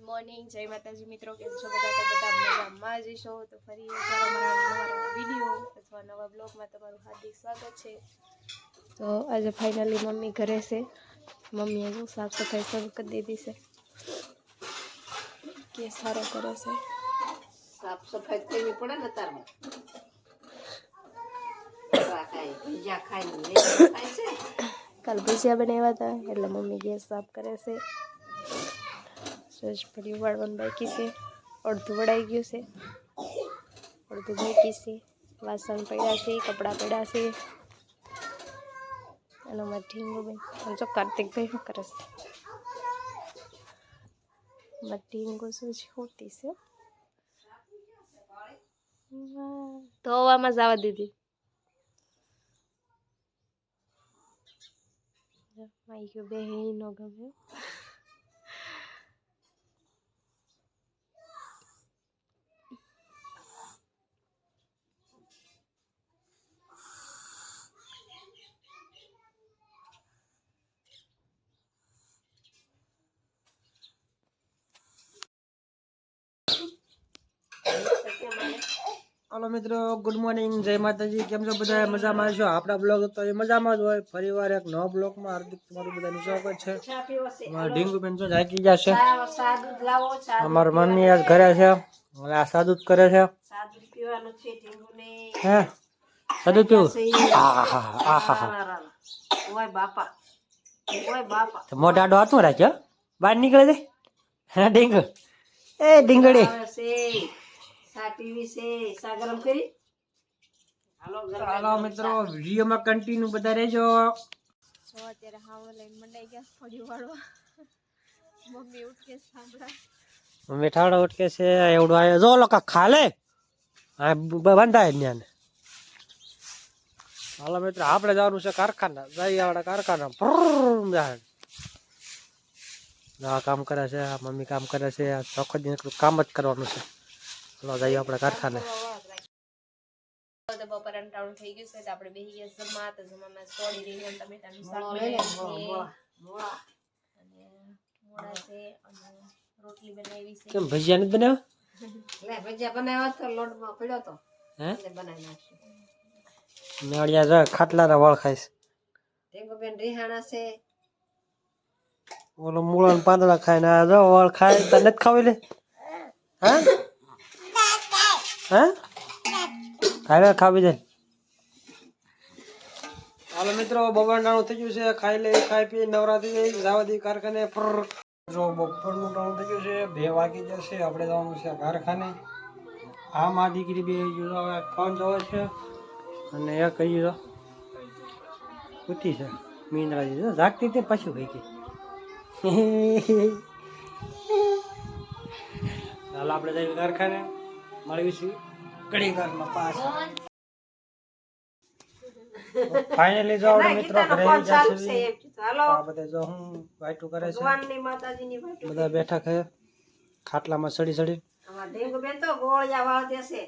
Morning, જય માતાજી મિત્રો. કેમ છો બધા? તો બધા મજામાં જ છો. તો ફરી એકવાર અમારા નવા વિડીયો અથવા નવા બ્લોગમાં તમારું હાર્દિક સ્વાગત છે. તો આજે ફાઇનલી મમ્મી ઘરે છે. મમ્મીએ જો સાફ સફાઈ શરૂ કરી દીધી છે. કે સારો કરે છે. સાફ સફાઈ કરવી પડે ને તારમાં કાલ ભજીયા બનાવ્યા હતા એટલે મમ્મી ગેસ સાફ કરે છે. સજ પડી વાળવાનું બાકી છે. અડધું વળાઈ ગયું છે, અડધું બાકી છે. વાસણ પડ્યા છે, કપડાં પડ્યા છે. અને મારા ઢીંગુબેન જો કાર્તિકભાઈ શું કરે છે? મારા ઢીંગુ શું હોતી છે ધોવામાં જવા દીધી. માઈ બે નો ગમે. हेलो मित्रों, गुड मॉर्निंग, जय माताजी। केम छो बधा? मजामां छो? आपड़ा ब्लॉग तो ए मजामां ज होय। फरीवार एक नवा ब्लॉग में हार्दिक तमारुं बधानुं स्वागत छे। मारा ढींगुबेन जो जागी गया छे। अमार मम्मी आज घरे छे, आ सादूत करे छे। સાદું પીવાનું છે ઢીંગુને. हे सादूत पीવું? आहा आहा ઓય બાપા, ઓય બાપા. तो मोटा आडो हाथ में राख्यो, बाहर निकळे दे। हां ढींगु, ए ढींगड़ी આવે છે સા પીવી છે, સા ગરમ કરી. હાલો ગરમ. हेलो मित्रों, वीडियो में कंटिन्यू बता रहो। જો અત્યારે હાવ લઈને મંડાઈ ગયા ફળી વાળવા. મમ્મી ઉઠકે સાંભળા मम्मी ठाड़ा उठ के से एवढो आयो जो लोका खा ले आ बंधाय न्यान। हालो मित्र, आपणे जवानुं छे कारखाना। जाई आवडा कारखाना प्रुर जाय आ काम करे छे, आ मम्मी काम करे छे। आ आखो दिन एकલું કામ જ કરવાનું છે। ચલો જઈએ આપણે કારખાને। તો બપોર અંટાણું થઈ ગયું છે તો આપણે બેસી ગયા જમવા. તો જમવામાં સોળી રીંગણ ટમેટાનું શાક બનાવ્યું છે અને મોળા છે અને રોટલી બનાવી છે. કેમ ભજીયા નથી બનાવ્યા? લે ભજીયા બનાવ્યા તો લોટમાં પડ્યો તો હે એટલે બનાવી નાખ્યું. મેળિયા જો ખાટલાના વળ ખાઈશ। ઢીંગુબેન રીહાણા છે. ઓલો મૂળાના પાંદડા ખાઈને આ જો વળ ખાય તો નથી ખાવી લે? હા હા ખાઈ ખાવી જાય। હાલો મિત્રો, બપોરનું થઈ ગયું છે। ખાઈ લે, ખાઈ પી નવરા થઈ જાય, જવા દે કારખાને। જો બપોરનું ટાણું થઈ ગયું છે, 2 વાગી જશે, આપણે જવાનું છે કારખાને। આ માં દીકરી બે ફોન જોવે છે અને એ કહી દો ઉઠી છે મીંદરાજી જો જાગતી તે પાછું ગઈ ગઈ। ચાલો આપણે જઈએ કારખાને, મળીશું ઘડી વારમાં પાછા। ફાઇનલી જો આપણે મિત્રો ઘરે આવી જશે। હાલો આ બધા જો હું વાઈટું કરે છે, ભગવાનની માતાજીની વાટું બધા બેઠા છે ખાટલામાં સડી સડી। અમાર ઢીંગુબેન તો ગોળિયા વાળ દેશે।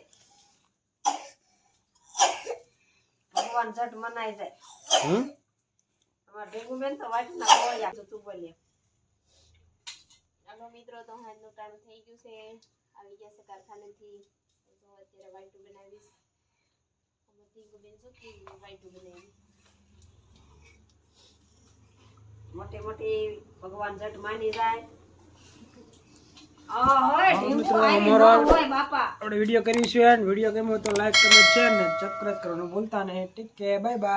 ભગવાન ઝટ મનાઈ જાય। અમાર ઢીંગુબેન તો વાટના ગોળિયા તું બોલે। ચાલો મિત્રો, તો હાજનું ટાણું થઈ ગયું છે, આવી ગયા છે કારખાનેથી। તો અત્યારે વાઈટું બનાવીશ। ઢીંગુબેન શું કે વાઈટું બનાવી મોટી મોટી ભગવાન ઝટ માની જાય। ઓય ઢીંગુ આઈ નો હોય બાપા। આપણે વિડીયો કરીશું, વિડીયો ગમ્યો તો લાઈક કમેન્ટ શેર ને સબસ્ક્રાઇબ કરવાનું ભૂલતા નહીં। ઠીક છે, બાય બાય।